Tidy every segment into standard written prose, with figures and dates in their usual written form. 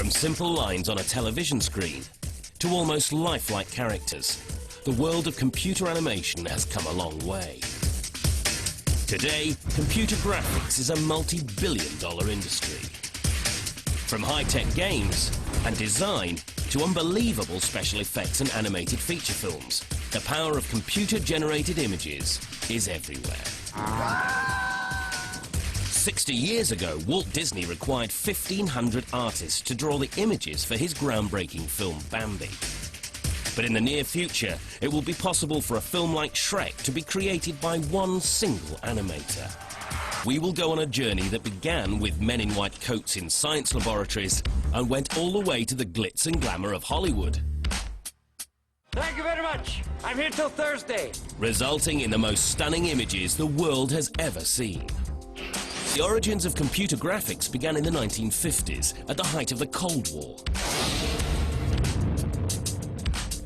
From simple lines on a television screen to almost lifelike characters, the world of computer animation has come a long way. Today, computer graphics is a multi-billion-dollar industry. From high-tech games and design to unbelievable special effects and animated feature films, the power of computer-generated images is everywhere. 60 years ago, Walt Disney required 1,500 artists to draw the images for his groundbreaking film Bambi. But in the near future, it will be possible for a film like Shrek to be created by one single animator. We will go on a journey that began with men in white coats in science laboratories and went all the way to the glitz and glamour of Hollywood. Thank you very much. I'm here till Thursday. Resulting in the most stunning images the world has ever seen. The origins of computer graphics began in the 1950s, at the height of the Cold War.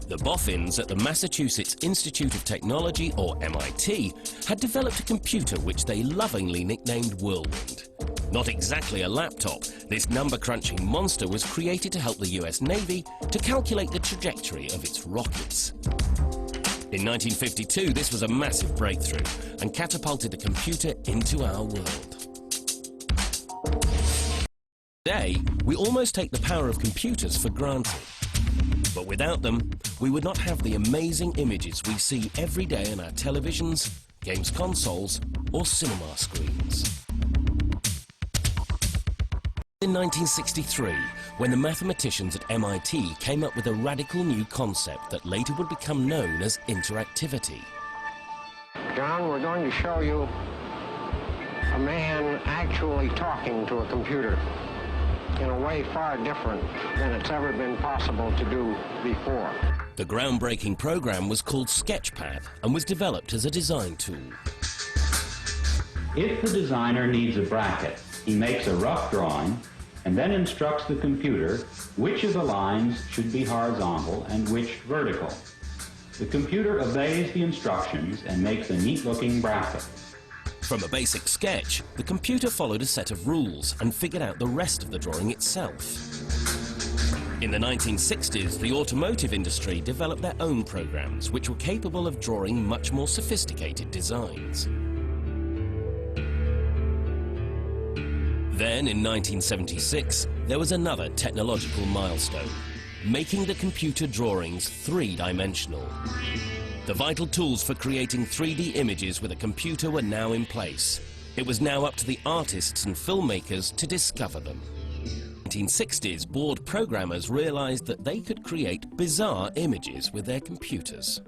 The boffins at the Massachusetts Institute of Technology, or MIT, had developed a computer which they lovingly nicknamed Whirlwind. Not exactly a laptop, this number-crunching monster was created to help the US Navy to calculate the trajectory of its rockets. In 1952, this was a massive breakthrough and catapulted the computer into our world. Today, we almost take the power of computers for granted. But without them, we would not have the amazing images we see every day on our televisions, games consoles, or cinema screens. In 1963, when the mathematicians at MIT came up with a radical new concept that later would become known as interactivity. John, we're going to show you a man actually talking to a computer in a way far different than it's ever been possible to do before. The groundbreaking program was called Sketchpad and was developed as a design tool. If the designer needs a bracket, he makes a rough drawing and then instructs the computer which of the lines should be horizontal and which vertical. The computer obeys the instructions and makes a neat-looking bracket. From a basic sketch, the computer followed a set of rules and figured out the rest of the drawing itself. In the 1960s, the automotive industry developed their own programs which were capable of drawing much more sophisticated designs. Then, in 1976, there was another technological milestone, making the computer drawings three-dimensional. The vital tools for creating 3D images with a computer were now in place. It was now up to the artists and filmmakers to discover them. In the 1960s, bored programmers realized that they could create bizarre images with their computers.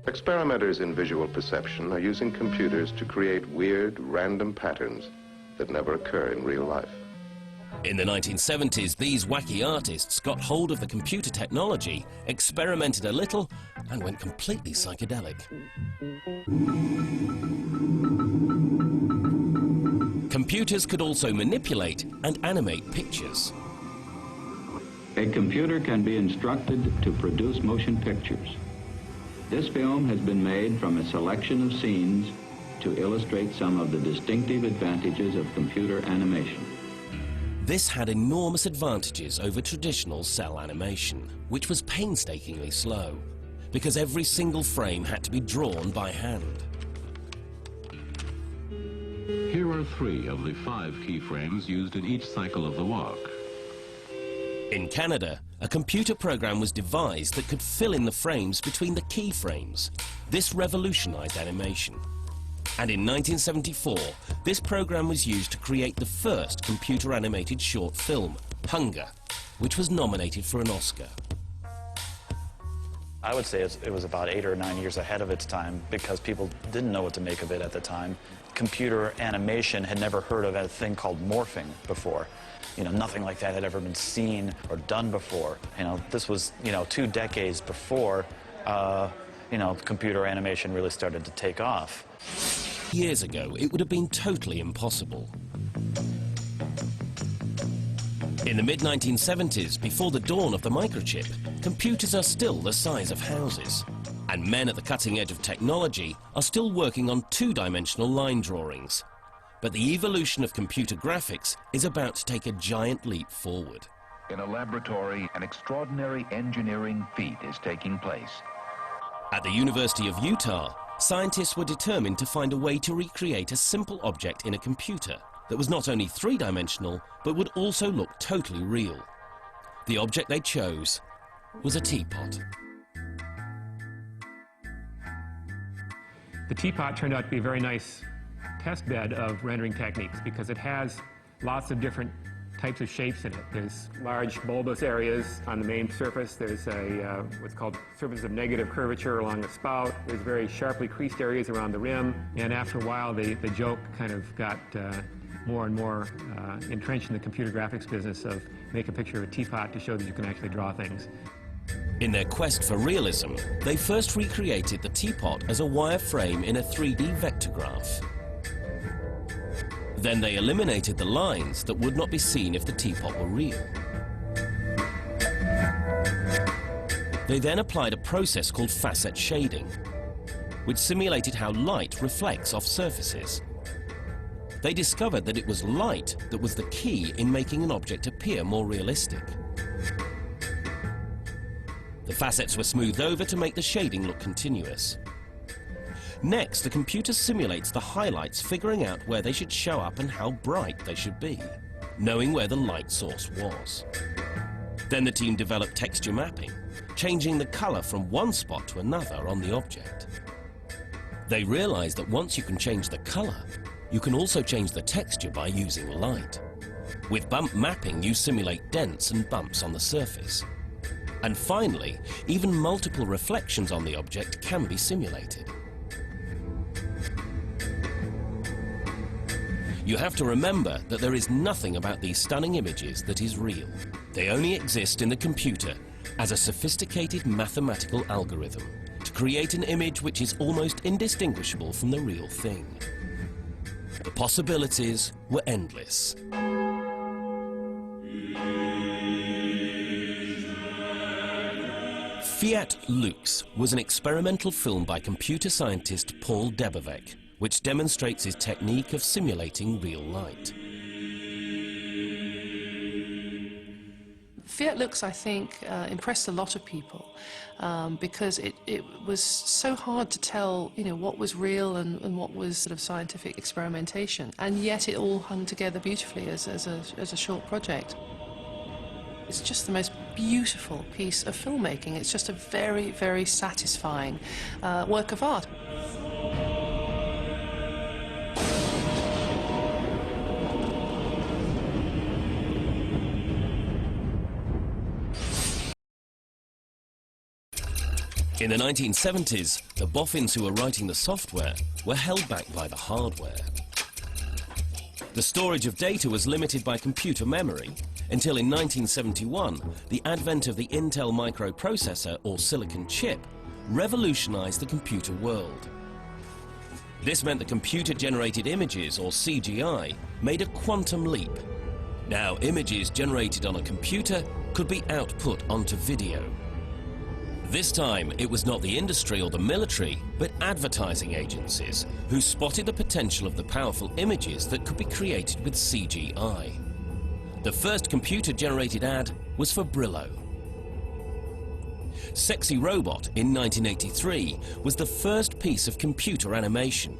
Experimenters in visual perception are using computers to create weird, random patterns that never occur in real life. In the 1970s, these wacky artists got hold of the computer technology, experimented a little, and went completely psychedelic. Computers could also manipulate and animate pictures. A computer can be instructed to produce motion pictures. This film has been made from a selection of scenes to illustrate some of the distinctive advantages of computer animation. This had enormous advantages over traditional cell animation, which was painstakingly slow, because every single frame had to be drawn by hand. Here are 3 of the 5 keyframes used in each cycle of the walk. In Canada, a computer program was devised that could fill in the frames between the keyframes. This revolutionized animation. And in 1974, this program was used to create the first computer-animated short film, Hunger, which was nominated for an Oscar. I would say it was about 8 or 9 years ahead of its time because people didn't know what to make of it at the time. Computer animation had never heard of a thing called morphing before. You know, nothing like that had ever been seen or done before. You know, this was, 2 decades before, computer animation really started to take off. Years ago, it would have been totally impossible. In the mid-1970s, before the dawn of the microchip, computers are still the size of houses. And men at the cutting edge of technology are still working on 2-dimensional line drawings. But the evolution of computer graphics is about to take a giant leap forward. In a laboratory, an extraordinary engineering feat is taking place. At the University of Utah, scientists were determined to find a way to recreate a simple object in a computer that was not only three-dimensional, but would also look totally real. The object they chose was a teapot. The teapot turned out to be a very nice test bed of rendering techniques because it has lots of different types of shapes in it. There's large bulbous areas on the main surface. There's a what's called surface of negative curvature along the spout. There's very sharply creased areas around the rim. And after a while, the joke kind of got more and more entrenched in the computer graphics business of make a picture of a teapot to show that you can actually draw things. In their quest for realism, they first recreated the teapot as a wireframe in a 3D vector graph. Then they eliminated the lines that would not be seen if the teapot were real. They then applied a process called facet shading, which simulated how light reflects off surfaces. They discovered that it was light that was the key in making an object appear more realistic. The facets were smoothed over to make the shading look continuous. Next, the computer simulates the highlights, figuring out where they should show up and how bright they should be, knowing where the light source was. Then the team developed texture mapping, changing the color from one spot to another on the object. They realized that once you can change the color, you can also change the texture by using light. With bump mapping, you simulate dents and bumps on the surface. And finally, even multiple reflections on the object can be simulated. You have to remember that there is nothing about these stunning images that is real. They only exist in the computer as a sophisticated mathematical algorithm to create an image which is almost indistinguishable from the real thing. The possibilities were endless. Fiat Lux was an experimental film by computer scientist Paul Debevec, which demonstrates his technique of simulating real light. Fiat Lux, I think, impressed a lot of people because it was so hard to tell, what was real and what was sort of scientific experimentation, and yet it all hung together beautifully as a short project. It's just the most beautiful piece of filmmaking. It's just a very, very satisfying work of art. In the 1970s, the boffins who were writing the software were held back by the hardware. The storage of data was limited by computer memory until in 1971, the advent of the Intel microprocessor, or silicon chip, revolutionized the computer world. This meant the computer-generated images, or CGI, made a quantum leap. Now, images generated on a computer could be output onto video. This time, it was not the industry or the military, but advertising agencies who spotted the potential of the powerful images that could be created with CGI. The first computer-generated ad was for Brillo. Sexy Robot in 1983 was the first piece of computer animation,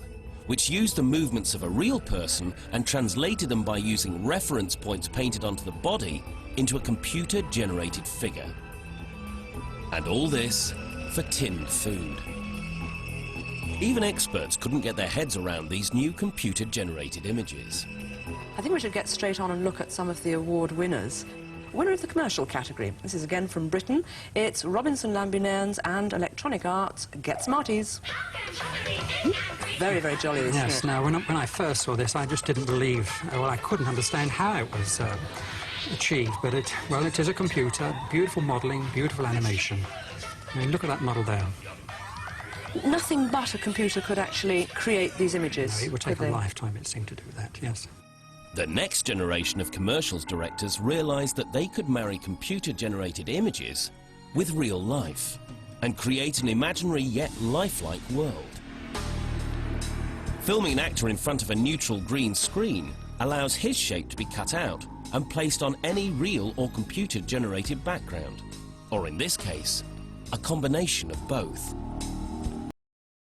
which used the movements of a real person and translated them by using reference points painted onto the body into a computer-generated figure. And all this for tinned food. Even experts couldn't get their heads around these new computer-generated images. I think we should get straight on and look at some of the award winners. Winner of the commercial category, this is again from Britain. It's Robinson Lambinerns and Electronic Arts Get Smarties. Very, very jolly, isn't it? Yes, now when I first saw this, I just didn't believe, well, I couldn't understand how it was achieved, but it is a computer, beautiful modelling, beautiful animation. I mean, look at that model there. Nothing but a computer could actually create these images. No, it would take a lifetime, it seemed, to do that, yes. The next generation of commercials directors realized that they could marry computer-generated images with real life and create an imaginary yet lifelike world. Filming an actor in front of a neutral green screen allows his shape to be cut out and placed on any real or computer-generated background, or in this case, a combination of both.